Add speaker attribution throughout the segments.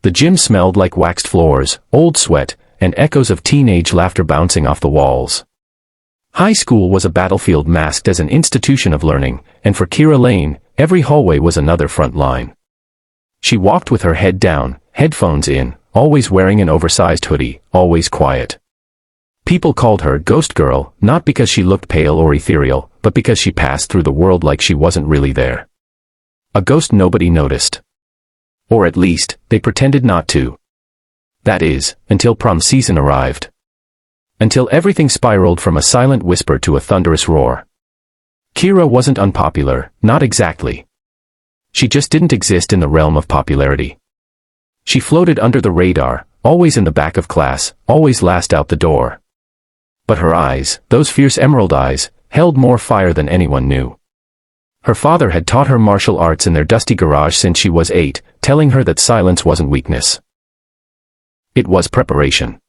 Speaker 1: The gym smelled like waxed floors, old sweat, and echoes of teenage laughter bouncing off the walls. High school was a battlefield masked as an institution of learning, and for Kira Lane, every hallway was another front line. She walked with her head down, headphones in, always wearing an oversized hoodie, always quiet. People called her Ghost Girl, not because she looked pale or ethereal, but because she passed through the world like she wasn't really there. A ghost nobody noticed. Or at least, they pretended not to. That is, until prom season arrived. Until everything spiraled from a silent whisper to a thunderous roar. Kira wasn't unpopular, not exactly. She just didn't exist in the realm of popularity. She floated under the radar, always in the back of class, always last out the door. But her eyes, those fierce emerald eyes, held more fire than anyone knew. Her father had taught her martial arts in their dusty garage since she was 8, telling her that silence wasn't weakness. It was preparation.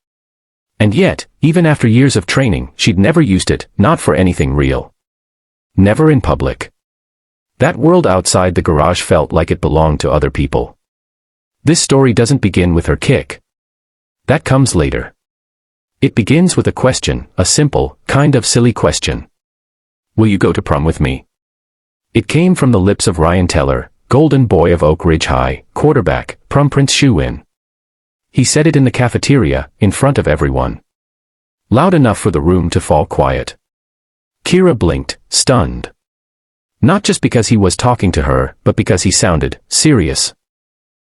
Speaker 1: And yet, even after years of training, she'd never used it, not for anything real. Never in public. That world outside the garage felt like it belonged to other people. This story doesn't begin with her kick. That comes later. It begins with a question, a simple, kind of silly question. Will you go to prom with me? It came from the lips of Ryan Teller, golden boy of Oak Ridge High, quarterback, prom prince shoe-in. He said it in the cafeteria, in front of everyone. Loud enough for the room to fall quiet. Kira blinked, stunned. Not just because he was talking to her, but because he sounded serious.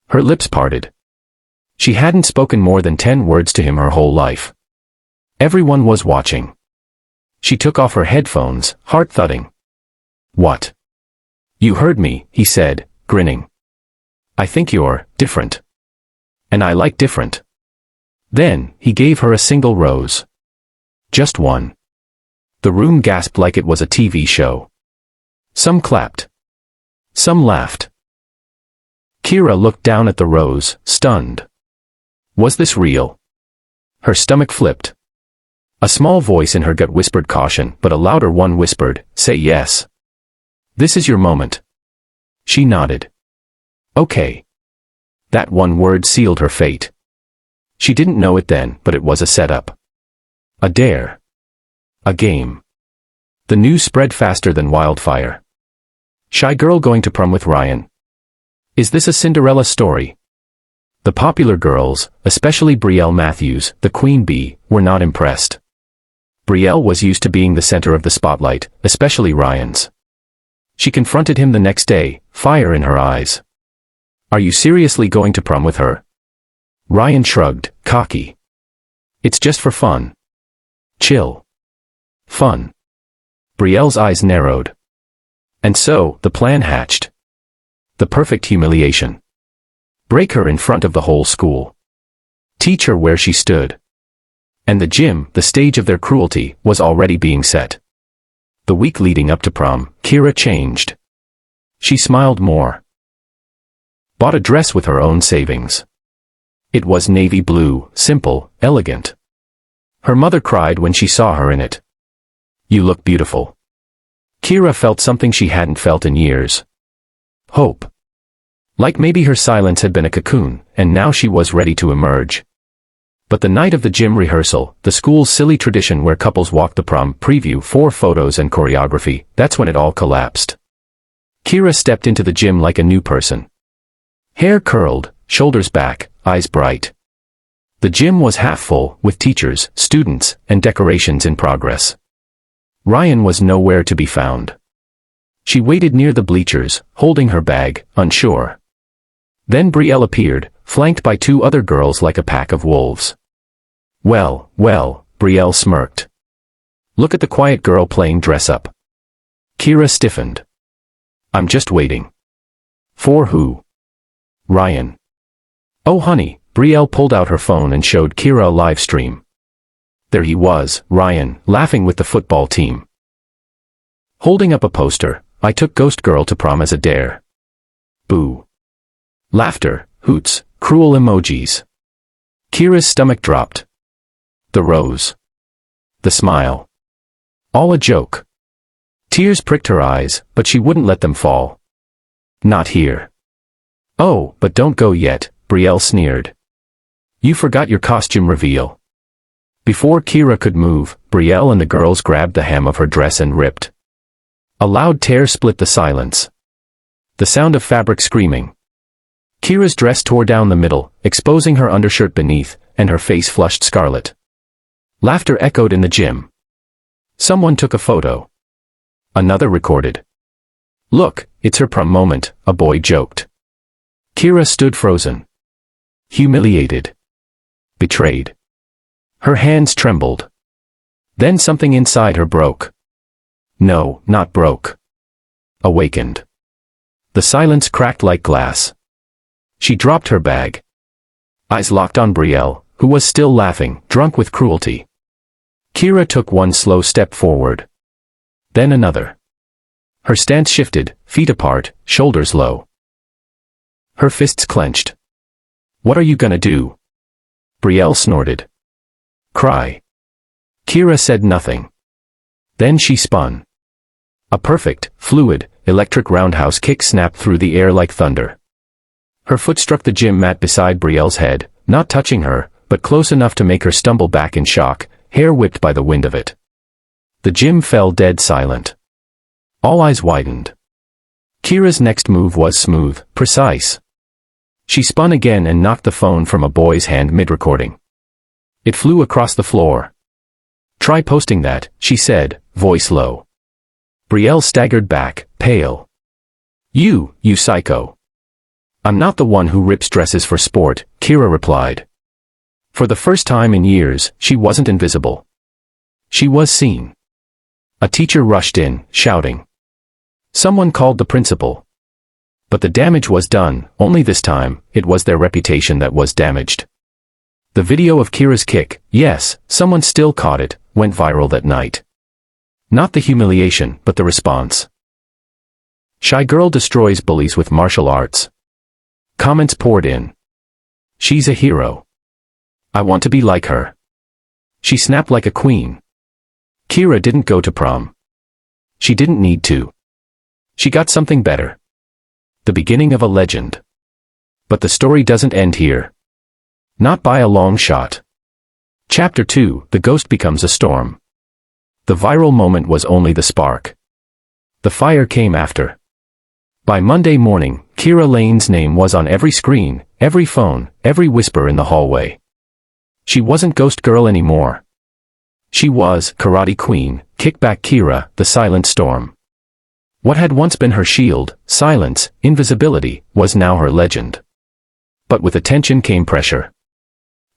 Speaker 1: Her lips parted. She hadn't spoken more than 10 words to him her whole life. Everyone was watching. She took off her headphones, heart thudding. What? You heard me, he said, grinning. I think you're different. And I like different. Then, he gave her a single rose. Just one. The room gasped like it was a TV show. Some clapped. Some laughed. Kira looked down at the rose, stunned. Was this real? Her stomach flipped. A small voice in her gut whispered caution, but a louder one whispered, say yes. This is your moment. She nodded. Okay. That one word sealed her fate. She didn't know it then, but it was a setup. A dare. A game. The news spread faster than wildfire. Shy girl going to prom with Ryan. Is this a Cinderella story? The popular girls, especially Brielle Matthews, the queen bee, were not impressed. Brielle was used to being the center of the spotlight, especially Ryan's. She confronted him the next day, fire in her eyes. Are you seriously going to prom with her? Ryan shrugged, cocky. It's just for fun. Chill. Fun. Brielle's eyes narrowed. And so, the plan hatched. The perfect humiliation. Break her in front of the whole school. Teach her where she stood. And the gym, the stage of their cruelty, was already being set. The week leading up to prom, Kira changed. She smiled more. Bought a dress with her own savings. It was navy blue, simple, elegant. Her mother cried when she saw her in it. You look beautiful. Kira felt something she hadn't felt in years. Hope. Like maybe her silence had been a cocoon, and now she was ready to emerge. But the night of the gym rehearsal, the school's silly tradition where couples walk the prom preview 4 photos and choreography, that's when it all collapsed. Kira stepped into the gym like a new person. Hair curled, shoulders back, eyes bright. The gym was half full, with teachers, students, and decorations in progress. Ryan was nowhere to be found. She waited near the bleachers, holding her bag, unsure. Then Brielle appeared, flanked by 2 other girls like a pack of wolves. Well, Brielle smirked. Look at the quiet girl playing dress-up. Kira stiffened. I'm just waiting. For who? Ryan. Oh honey, Brielle pulled out her phone and showed Kira a live stream. There he was, Ryan, laughing with the football team. Holding up a poster, I took Ghost Girl to prom as a dare. Boo. Laughter, hoots, cruel emojis. Kira's stomach dropped. The rose. The smile. All a joke. Tears pricked her eyes, but she wouldn't let them fall. Not here. Oh, but don't go yet, Brielle sneered. You forgot your costume reveal. Before Kira could move, Brielle and the girls grabbed the hem of her dress and ripped. A loud tear split the silence. The sound of fabric screaming. Kira's dress tore down the middle, exposing her undershirt beneath, and her face flushed scarlet. Laughter echoed in the gym. Someone took a photo. Another recorded. Look, it's her prom moment, a boy joked. Kira stood frozen. Humiliated. Betrayed. Her hands trembled. Then something inside her broke. No, not broke. Awakened. The silence cracked like glass. She dropped her bag. Eyes locked on Brielle, who was still laughing, drunk with cruelty. Kira took one slow step forward. Then another. Her stance shifted, feet apart, shoulders low. Her fists clenched. What are you gonna do? Brielle snorted. Cry. Kira said nothing. Then she spun. A perfect, fluid, electric roundhouse kick snapped through the air like thunder. Her foot struck the gym mat beside Brielle's head, not touching her, but close enough to make her stumble back in shock, hair whipped by the wind of it. The gym fell dead silent. All eyes widened. Kira's next move was smooth, precise. She spun again and knocked the phone from a boy's hand mid-recording. It flew across the floor. Try posting that, she said, voice low. Brielle staggered back, pale. You psycho. I'm not the one who rips dresses for sport, Kira replied. For the first time in years, she wasn't invisible. She was seen. A teacher rushed in, shouting. Someone called the principal. But the damage was done, only this time, it was their reputation that was damaged. The video of Kira's kick, yes, someone still caught it, went viral that night. Not the humiliation, but the response. Shy girl destroys bullies with martial arts. Comments poured in. She's a hero. I want to be like her. She snapped like a queen. Kira didn't go to prom. She didn't need to. She got something better. The beginning of a legend. But the story doesn't end here. Not by a long shot. Chapter 2, The Ghost Becomes a Storm. The viral moment was only the spark. The fire came after. By Monday morning, Kira Lane's name was on every screen, every phone, every whisper in the hallway. She wasn't Ghost Girl anymore. She was Karate Queen, Kickback Kira, the Silent Storm. What had once been her shield, silence, invisibility, was now her legend. But with attention came pressure.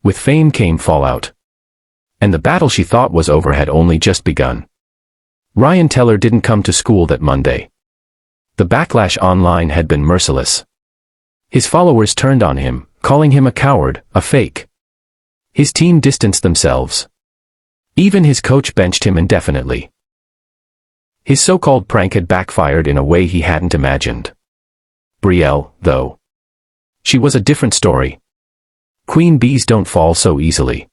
Speaker 1: With fame came fallout. And the battle she thought was over had only just begun. Ryan Teller didn't come to school that Monday. The backlash online had been merciless. His followers turned on him, calling him a coward, a fake. His team distanced themselves. Even his coach benched him indefinitely. His so-called prank had backfired in a way he hadn't imagined. Brielle, though. She was a different story. Queen bees don't fall so easily.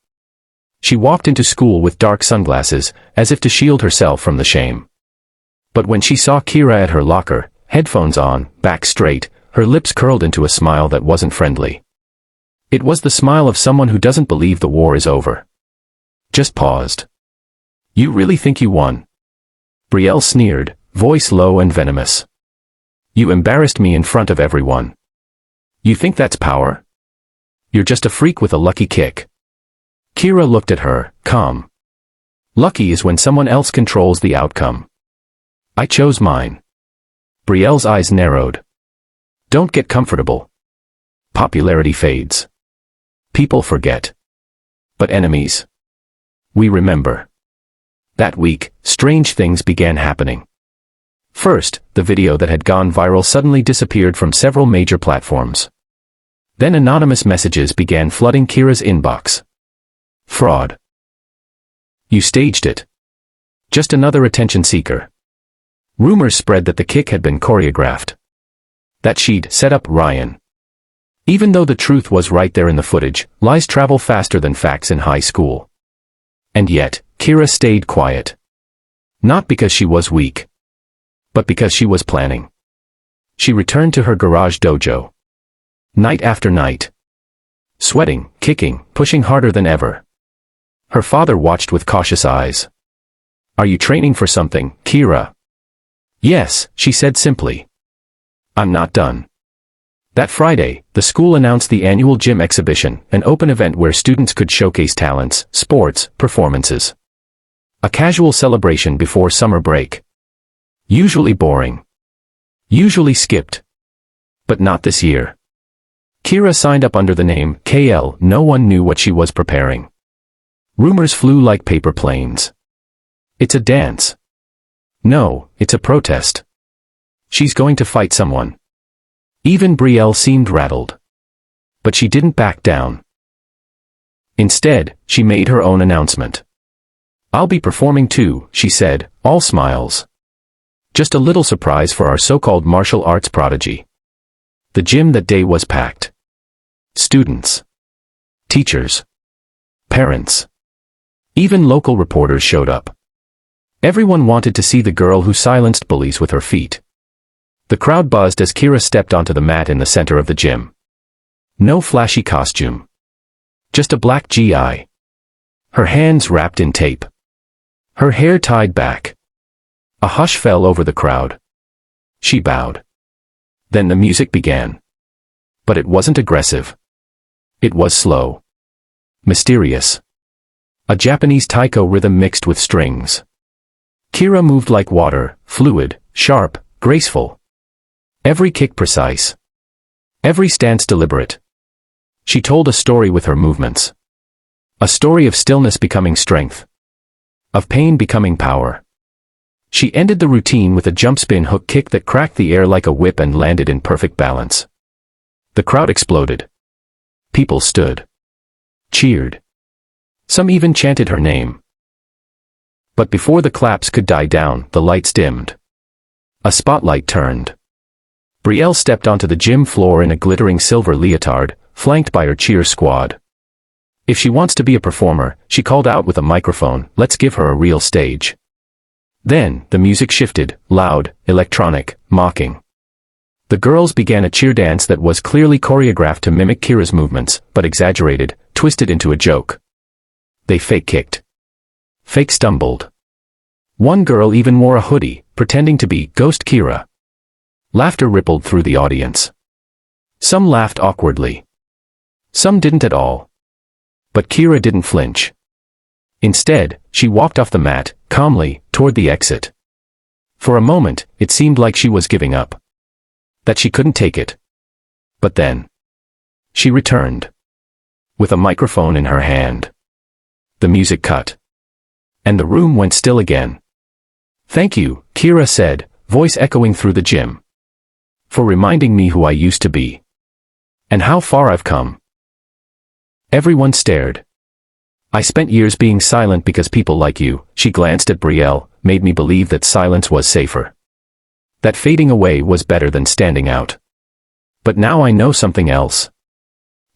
Speaker 1: She walked into school with dark sunglasses, as if to shield herself from the shame. But when she saw Kira at her locker, headphones on, back straight, her lips curled into a smile that wasn't friendly. It was the smile of someone who doesn't believe the war is over. Just paused. You really think you won? Brielle sneered, voice low and venomous. You embarrassed me in front of everyone. You think that's power? You're just a freak with a lucky kick. Kira looked at her, calm. Lucky is when someone else controls the outcome. I chose mine. Brielle's eyes narrowed. Don't get comfortable. Popularity fades. People forget. But enemies? We remember. That week, strange things began happening. First, the video that had gone viral suddenly disappeared from several major platforms. Then anonymous messages began flooding Kira's inbox. Fraud. You staged it. Just another attention seeker. Rumors spread that the kick had been choreographed. That she'd set up Ryan. Even though the truth was right there in the footage, lies travel faster than facts in high school. And yet, Kira stayed quiet. Not because she was weak. But because she was planning. She returned to her garage dojo. Night after night. Sweating, kicking, pushing harder than ever. Her father watched with cautious eyes. "Are you training for something, Kira?" "Yes," she said simply. "I'm not done." That Friday, the school announced the annual gym exhibition, an open event where students could showcase talents, sports, performances. A casual celebration before summer break. Usually boring. Usually skipped. But not this year. Kira signed up under the name KL. No one knew what she was preparing. Rumors flew like paper planes. "It's a dance." "No, it's a protest. She's going to fight someone." Even Brielle seemed rattled. But she didn't back down. Instead, she made her own announcement. "I'll be performing too," she said, all smiles. Just a little surprise for our so-called martial arts prodigy. The gym that day was packed. Students. Teachers. Parents. Even local reporters showed up. Everyone wanted to see the girl who silenced bullies with her feet. The crowd buzzed as Kira stepped onto the mat in the center of the gym. No flashy costume. Just a black GI. Her hands wrapped in tape. Her hair tied back. A hush fell over the crowd. She bowed. Then the music began. But it wasn't aggressive. It was slow. Mysterious. A Japanese taiko rhythm mixed with strings. Kira moved like water, fluid, sharp, graceful. Every kick precise. Every stance deliberate. She told a story with her movements. A story of stillness becoming strength. Of pain becoming power. She ended the routine with a jump spin hook kick that cracked the air like a whip and landed in perfect balance. The crowd exploded. People stood. Cheered. Some even chanted her name. But before the claps could die down, the lights dimmed. A spotlight turned. Brielle stepped onto the gym floor in a glittering silver leotard, flanked by her cheer squad. If she wants to be a performer, she called out with a microphone, let's give her a real stage. Then, the music shifted, loud, electronic, mocking. The girls began a cheer dance that was clearly choreographed to mimic Kira's movements, but exaggerated, twisted into a joke. They fake kicked. Fake stumbled. One girl even wore a hoodie, pretending to be Ghost Kira. Laughter rippled through the audience. Some laughed awkwardly. Some didn't at all. But Kira didn't flinch. Instead, she walked off the mat, calmly, toward the exit. For a moment, it seemed like she was giving up. That she couldn't take it. But then. She returned. With a microphone in her hand. The music cut. And the room went still again. "Thank you," Kira said, voice echoing through the gym. "For reminding me who I used to be. And how far I've come." Everyone stared. "I spent years being silent because people like you," she glanced at Brielle, "made me believe that silence was safer. That fading away was better than standing out. But now I know something else.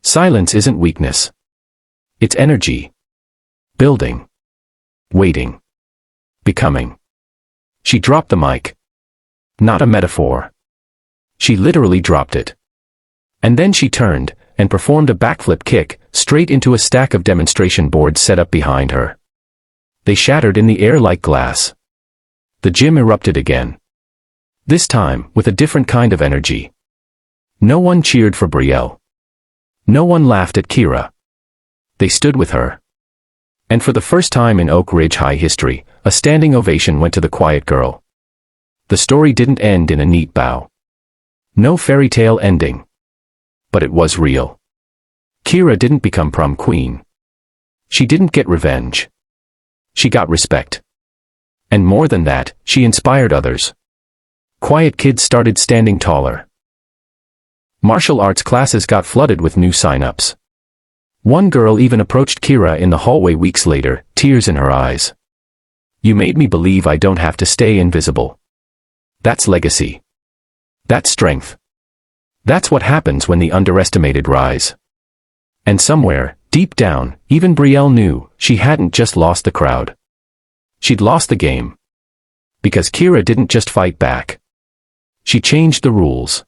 Speaker 1: Silence isn't weakness. It's energy. Building. Waiting. Becoming." She dropped the mic. Not a metaphor. She literally dropped it. And then she turned, and performed a backflip kick, straight into a stack of demonstration boards set up behind her. They shattered in the air like glass. The gym erupted again. This time, with a different kind of energy. No one cheered for Brielle. No one laughed at Kira. They stood with her. And for the first time in Oak Ridge High history, a standing ovation went to the quiet girl. The story didn't end in a neat bow. No fairy tale ending. But it was real. Kira didn't become prom queen. She didn't get revenge. She got respect. And more than that, she inspired others. Quiet kids started standing taller. Martial arts classes got flooded with new sign-ups. One girl even approached Kira in the hallway weeks later, tears in her eyes. "You made me believe I don't have to stay invisible." That's legacy. That's strength. That's what happens when the underestimated rise. And somewhere, deep down, even Brielle knew, she hadn't just lost the crowd. She'd lost the game. Because Kira didn't just fight back. She changed the rules.